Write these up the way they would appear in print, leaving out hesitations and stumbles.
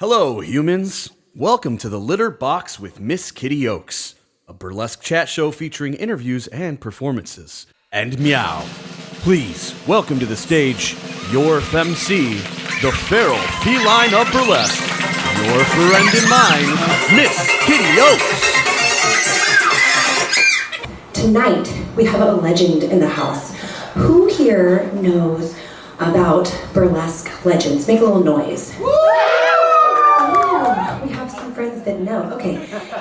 Hello, humans. Welcome to the Litter Box with Miss Kitty Oaks, a burlesque chat show featuring interviews and performances. And meow. Please welcome to the stage your FMC, the feral feline of burlesque, your friend and mine, Miss Kitty Oaks. Tonight, we have a legend in the house. Who here knows about Burlesque Legends? Make a little noise. Oh, we have some friends that know. Okay,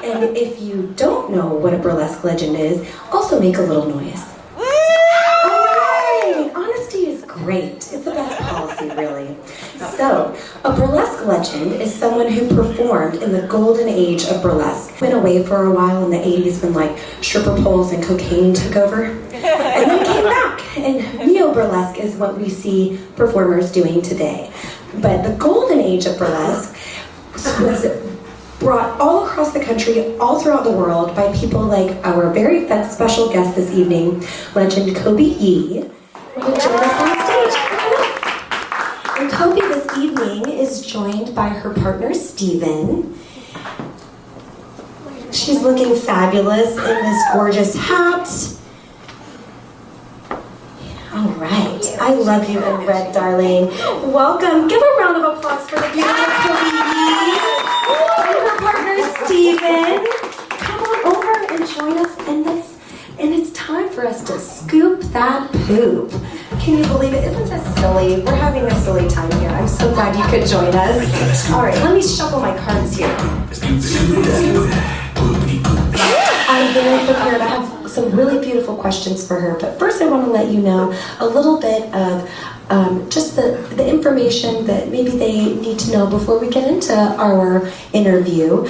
and if you don't know what a Burlesque Legend is, also make a little noise. Alright, honesty is great. It's the best policy, really. So, a Burlesque Legend is someone who performed in the golden age of burlesque. Went away for a while in the 80s when like stripper poles and cocaine took over. And then came back, and neo-burlesque is what we see performers doing today. But the golden age of burlesque was brought all across the country, all throughout the world, by people like our very special guest this evening, legend Coby Yee, who joined us on stage. And Coby this evening is joined by her partner, Steven. She's looking fabulous in this gorgeous hat. All right. I love you in red, darling. Welcome. Give a round of applause for the beautiful Coby Yee and her partner, Steven. Come on over and join us in this. And it's time for us to scoop that poop. Can you believe it? Isn't this silly? We're having a silly time here. I'm so glad you could join us. All right, let me shuffle my cards here. I'm very prepared. I have some really beautiful questions for her, but first I want to let you know a little bit of just the information that maybe they need to know before we get into our interview.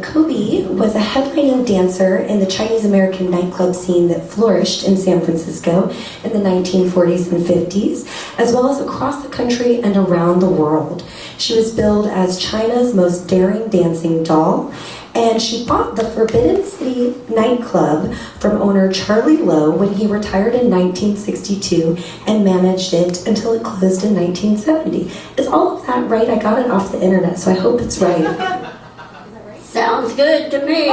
Coby was a headlining dancer in the Chinese-American nightclub scene that flourished in San Francisco in the 1940s and 50s, as well as across the country and around the world. She was billed as China's most daring dancing doll, and she bought the Forbidden City nightclub from owner Charlie Lowe when he retired in 1962 and managed it until it closed in 1970. Is all of that right? I got it off the internet, so I hope it's right. Sounds good to me.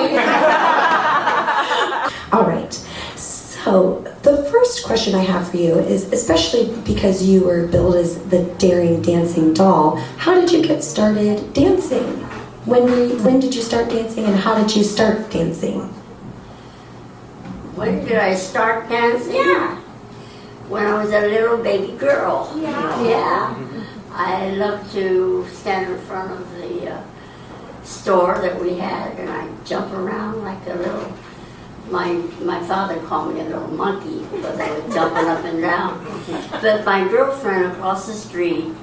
All right. So the first question I have for you is, especially because you were billed as the daring dancing doll, how did you get started dancing? When did you start dancing, and how did you start dancing? When did I start dancing? Yeah. When I was a little baby girl. Yeah. I loved to stand in front of the store that we had, and I'd jump around like a little. My father called me a little monkey because I was jumping up and down. But my girlfriend across the street,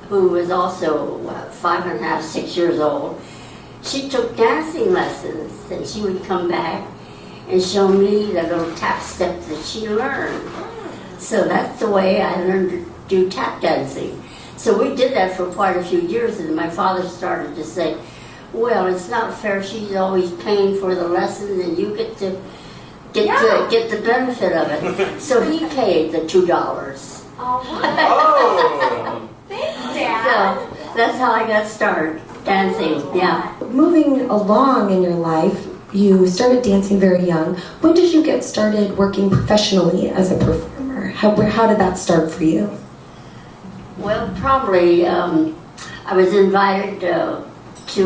who was also 5 and a half, 6 years old, she took dancing lessons, and she would come back and show me the little tap step that she learned. So that's the way I learned to do tap dancing. So we did that for quite a few years, and my father started to say, well, it's not fair, she's always paying for the lessons and you get the benefit of it. So he paid the $2. Oh. So that's how I got started dancing. Yeah. Moving along in your life, you started dancing very young. When did you get started working professionally as a performer? How did that start for you? Well, probably I was invited to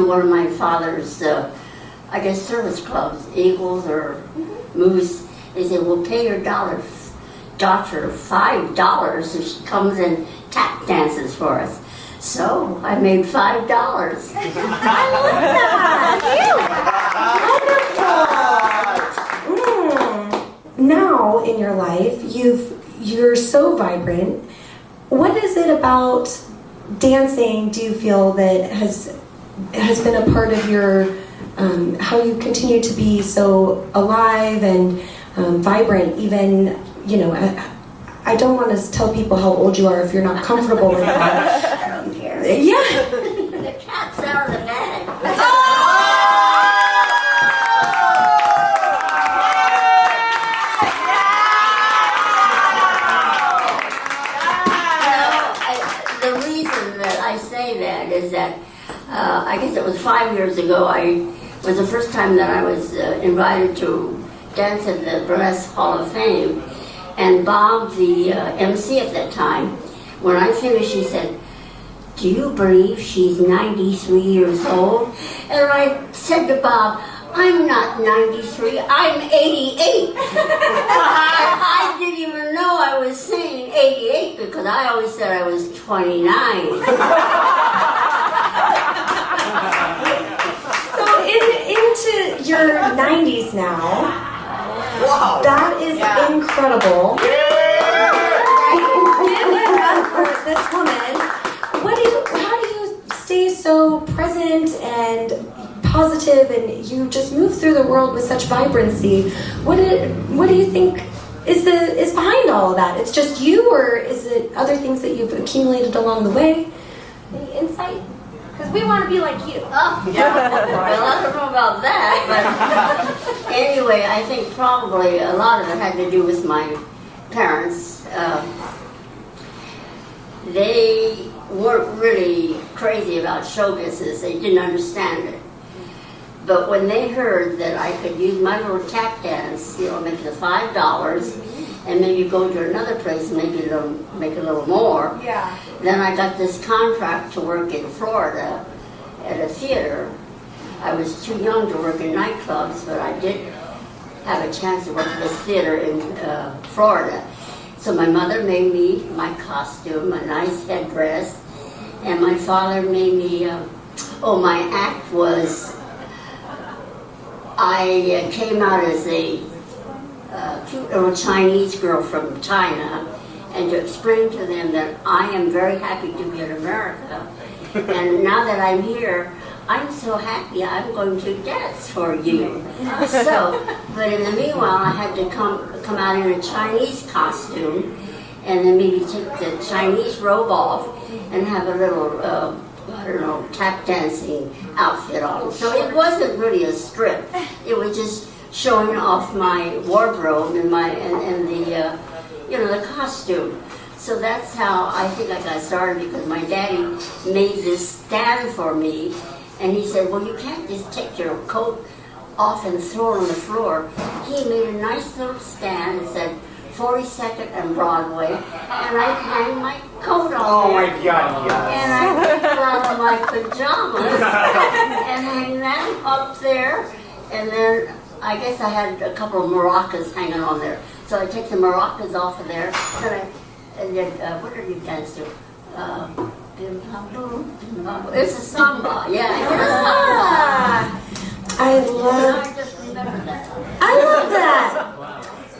one of my father's, I guess, service clubs, Eagles or Moose. They said, we'll pay your daughter $5 if she comes and tap dances for us. So I made $5. I love that! Wonderful! Now in your life, you're so vibrant. What is it about dancing do you feel that has been a part of your how you continue to be so alive and vibrant, even, you know, I don't want to tell people how old you are if you're not comfortable with that. I don't care. Yeah. The cat's out of the bag. The reason that I say that is that that. I guess it was 5 years ago. It was the first time that I was invited to dance at the Burlesque Hall of Fame. And Bob, the MC at that time, when I finished, he said, "Do you believe she's 93 years old?" And I said to Bob, "I'm not 93, I'm 88. I didn't even know I was saying 88 because I always said I was 29. So into your 90s now. Wow. That is incredible. Give it up for this woman. How do you stay so present and positive, and you just move through the world with such vibrancy? What do you think is behind all of that? It's just you, or is it other things that you've accumulated along the way? Any insight? Because we want to be like you. Oh, yeah. Well, I don't know about that, but anyway, I think probably a lot of it had to do with my parents. They weren't really crazy about show business. They didn't understand it. But when they heard that I could use my little tap dance, make the $5, and maybe go to another place, maybe make a little more. Yeah. Then I got this contract to work in Florida at a theater. I was too young to work in nightclubs, but I did have a chance to work at this theater in Florida. So my mother made me my costume, a nice headdress, and my father made me, my act was, I came out as a cute little Chinese girl from China, and to explain to them that I am very happy to be in America, and now that I'm here, I'm so happy I'm going to dance for you. So, but in the meanwhile, I had to come out in a Chinese costume, and then maybe take the Chinese robe off and have a little, tap dancing outfit on. So it wasn't really a strip. It was just showing off my wardrobe and the costume. So that's how I think I got started, because my daddy made this stand for me, and he said, "Well, you can't just take your coat off and throw it on the floor." He made a nice little stand and said 42nd and Broadway, and I hang my coat on there. My God, yes. And I take it out of my pajamas and hang them up there, and then I guess I had a couple of maracas hanging on there. So I take the maracas off of there, and then what did you dance to? Bim bam boom, bim bam boom. It's a samba, yeah, it's a samba. I love that.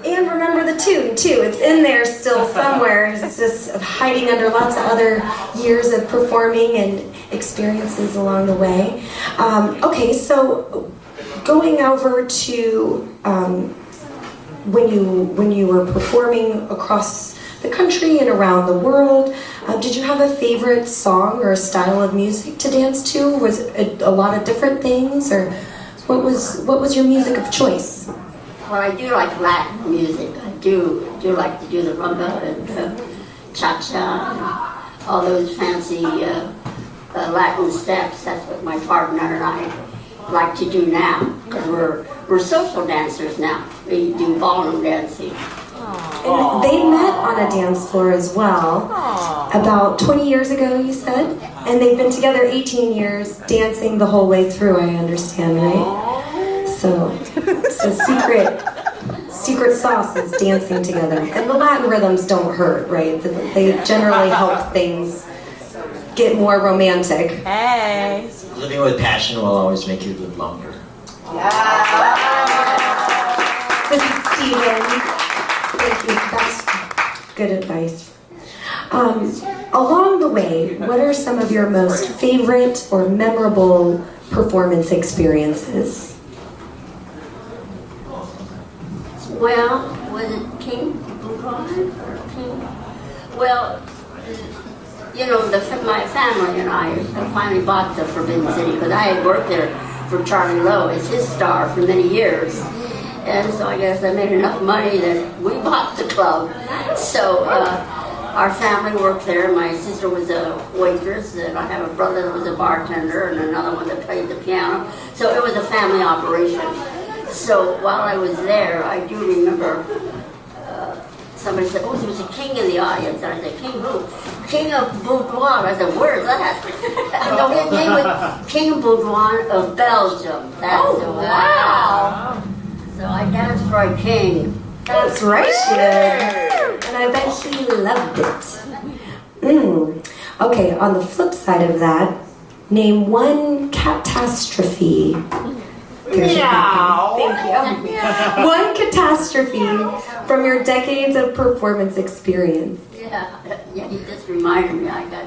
And remember the tune too. It's in there still somewhere. It's just hiding under lots of other years of performing and experiences along the way. Okay, so going over to when you were performing across the country and around the world, did you have a favorite song or a style of music to dance to? Was it a lot of different things, or what was your music of choice? Well, I do like Latin music. I do like to do the rumba and cha-cha and all those fancy Latin steps. That's what my partner and I like to do now, because we're social dancers now. We do ballroom dancing. And they met on a dance floor as well, about 20 years ago, you said? And they've been together 18 years, dancing the whole way through, I understand, right? So secret sauce is dancing together. And the Latin rhythms don't hurt, right? They generally help things get more romantic. Hey. Living with passion will always make you live longer. This is Steven. Thank you. That's good advice. Along the way, what are some of your most favorite or memorable performance experiences? Well, was it King Buchan or King? Well, my family and I finally bought the Forbidden City, because I had worked there for Charlie Lowe as his star for many years. And so I guess I made enough money that we bought the club. So our family worked there. My sister was a waitress, and I have a brother that was a bartender, and another one that played the piano. So it was a family operation. So while I was there, I do remember somebody said, "Oh, there was a king in the audience." And I said, "King who?" "King of Boudoir." I said, "Where's that?" No, his name was King Boudoir of Belgium. That's wow. So I danced for a king. That's right, she did. And I bet he loved it. Okay, on the flip side of that, name one catastrophe. Thank you. One catastrophe from your decades of performance experience. Yeah, you just reminded me. I got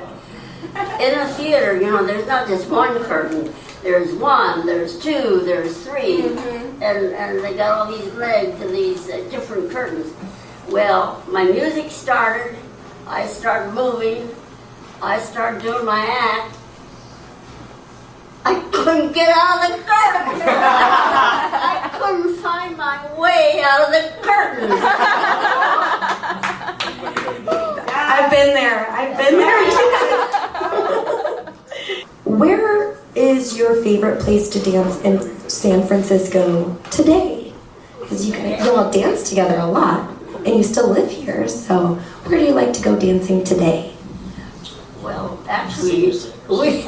in a theater. You know, there's not just one curtain. There's one, there's two, there's three, and they got all these legs and these different curtains. Well, my music started. I started moving. I started doing my act. I couldn't get out of the curtain. I couldn't find my way out of the curtain. I've been there. Where is your favorite place to dance in San Francisco today? Because you all dance together a lot, and you still live here. So where do you like to go dancing today? Well, actually, we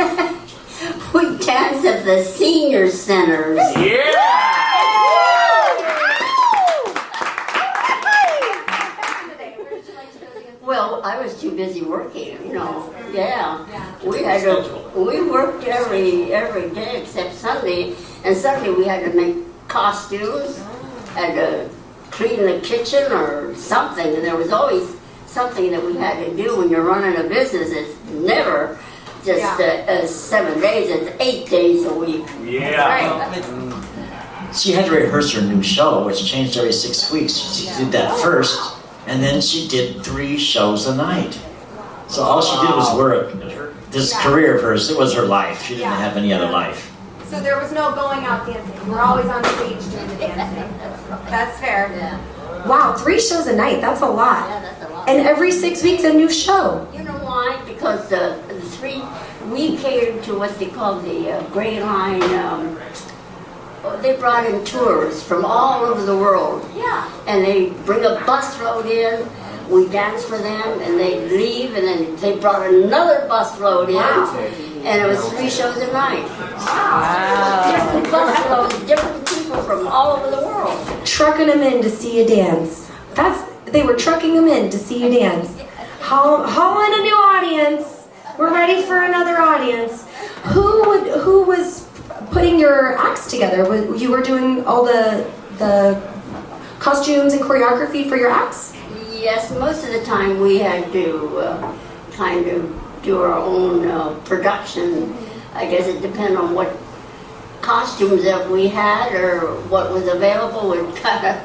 dance at the senior centers. Well, I was too busy working, you know. Yeah. We worked every day except Sunday, and Sunday we had to make costumes, had to clean the kitchen or something, and there was always something that we had to do when you're running a business. It's never just 7 days, it's 8 days a week. Yeah. She had to rehearse her new show, which changed every 6 weeks. She did that first, and then she did 3 shows a night. So all she did was work. This career of hers, it was her life. She didn't have any other life. So there was no going out dancing. We're always on stage doing the dancing. That's fair. Yeah. Wow, 3 shows a night. That's a lot. Yeah, that's a lot. And every 6 weeks a new show. You know why? Because the 3, we catered to what they call the Gray Line. They brought in tours from all over the world. Yeah. And they bring a busload in. We dance for them, and they leave, and then they brought another busload in. Wow. And it was 3 shows a night. Wow. Different busloads, different people from all over the world. Trucking them in to see you dance. They were trucking them in to see you dance. Haul in a new audience. We're ready for another audience. Who was putting your acts together? You were doing all the costumes and choreography for your acts? Yes, most of the time we had to kind of do our own production. I guess it depended on what costumes that we had or what was available. We'd kind of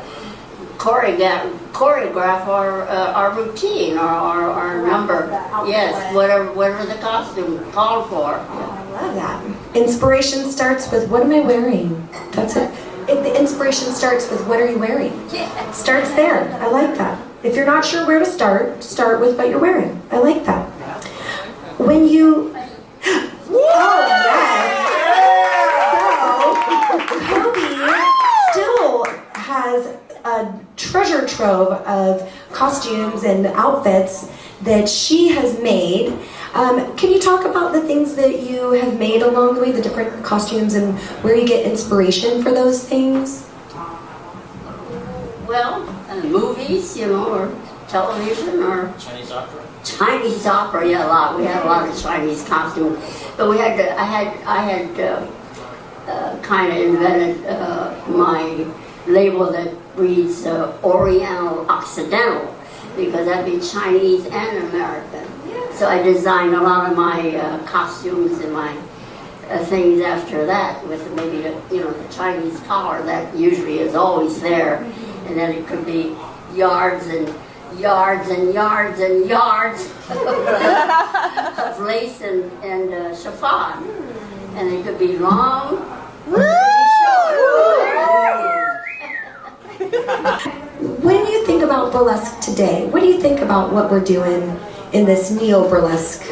choreograph our routine or our number. Yes, whatever the costume called for. I love that. Inspiration starts with, what am I wearing? That's it. The inspiration starts with, what are you wearing? Yeah. It starts there. I like that. If you're not sure where to start with what you're wearing. I like that. When you... Oh, yes. So, Coby still has a treasure trove of costumes and outfits that she has made. Can you talk about the things that you have made along the way, the different costumes, and where you get inspiration for those things? Well, movies, you know, or television, or Chinese opera? Chinese opera. Yeah, a lot. We had a lot of Chinese costumes, but we had to, I had kind of invented my label that reads Oriental Occidental, because that'd be Chinese and American. So I designed a lot of my costumes and my things after that, with maybe the Chinese collar that usually is always there, and then it could be yards and yards and yards and yards of lace and chiffon, and it could be long, or it could be short. when you think about burlesque today, what do you think about what we're doing in this neo-burlesque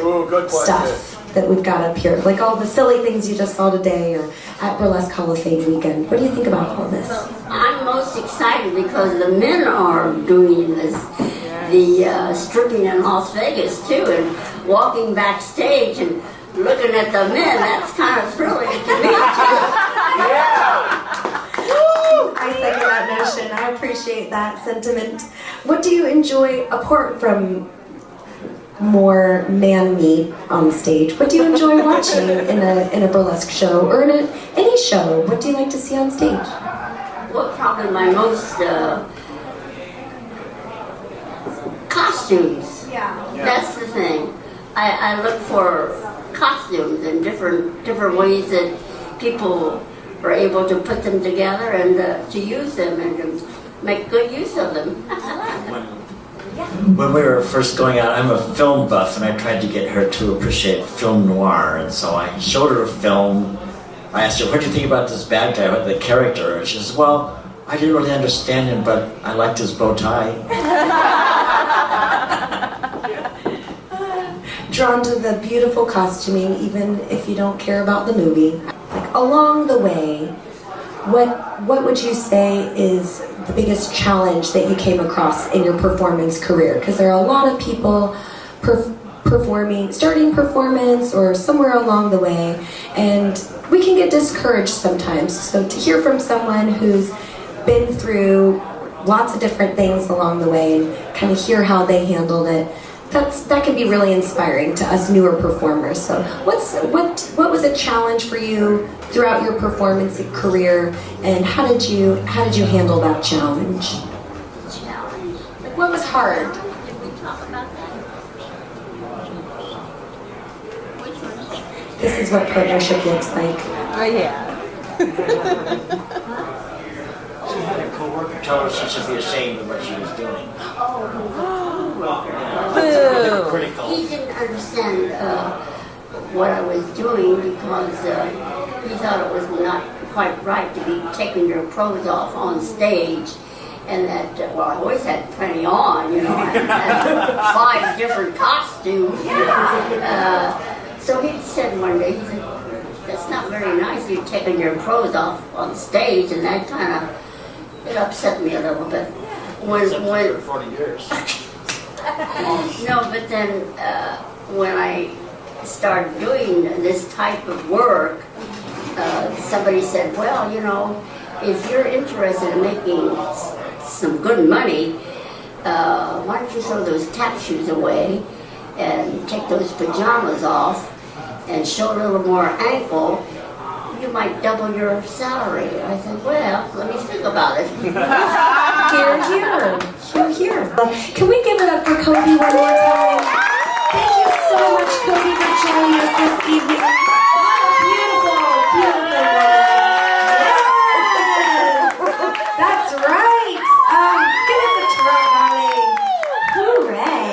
stuff that we've got up here? Like all the silly things you just saw today or at Burlesque Hall of Fame weekend. What do you think about all this? I'm most excited because the men are doing this, the stripping in Las Vegas too, and walking backstage and looking at the men. That's kind of thrilling to me too. I second that notion. I appreciate that sentiment. What do you enjoy apart from more man meat on stage? What do you enjoy watching in a burlesque show or in any show? What do you like to see on stage? Well, probably my most costumes. Yeah. That's the thing. I look for costumes and different ways that people are able to put them together and to use them and to make good use of them. When we were first going out, I'm a film buff, and I tried to get her to appreciate film noir, and so I showed her a film. I asked her, what do you think about this bad guy, the character? And she says, well, I didn't really understand him, but I liked his bow tie. Drawn to the beautiful costuming, even if you don't care about the movie. Like, along the way, what would you say is the biggest challenge that you came across in your performance career? Because there are a lot of people starting performance or somewhere along the way, and we can get discouraged sometimes. So to hear from someone who's been through lots of different things along the way and kind of hear how they handled it, that can be really inspiring to us newer performers. So what was a challenge for you throughout your performance career, and how did you handle that challenge? Challenge. Like, what was hard? Did we talk about that? Which one? This is what partnership looks like. Oh yeah. She had a co-worker tell her she should be ashamed of what she was doing. Critical. He didn't understand what I was doing because he thought it was not quite right to be taking your clothes off on stage, and that well, I always had plenty on, you know. I had 5 different costumes. So he said one day, he said, "That's not very nice. You're taking your clothes off on stage," and that kind of it upset me a little bit. When 40 years. no, but then when I started doing this type of work, somebody said, well, you know, if you're interested in making some good money, why don't you throw those tap shoes away and take those pajamas off and show a little more ankle, you might double your salary. I said, well, let me think about it. Here. Can we give it up for Coby one more time? Thank you so much, Coby, for joining us this evening. Beautiful. Yes. That's right. Give us a twirl, darling. Hooray.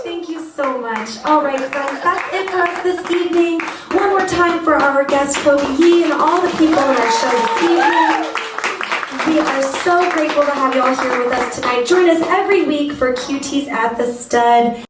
Thank you so much. All right, friends, that's it for us this evening. One more time for our guest, Coby Yee, and all the people in our show this evening. We are so grateful to have you all here with us tonight. Join us every week for QTease at the Stud.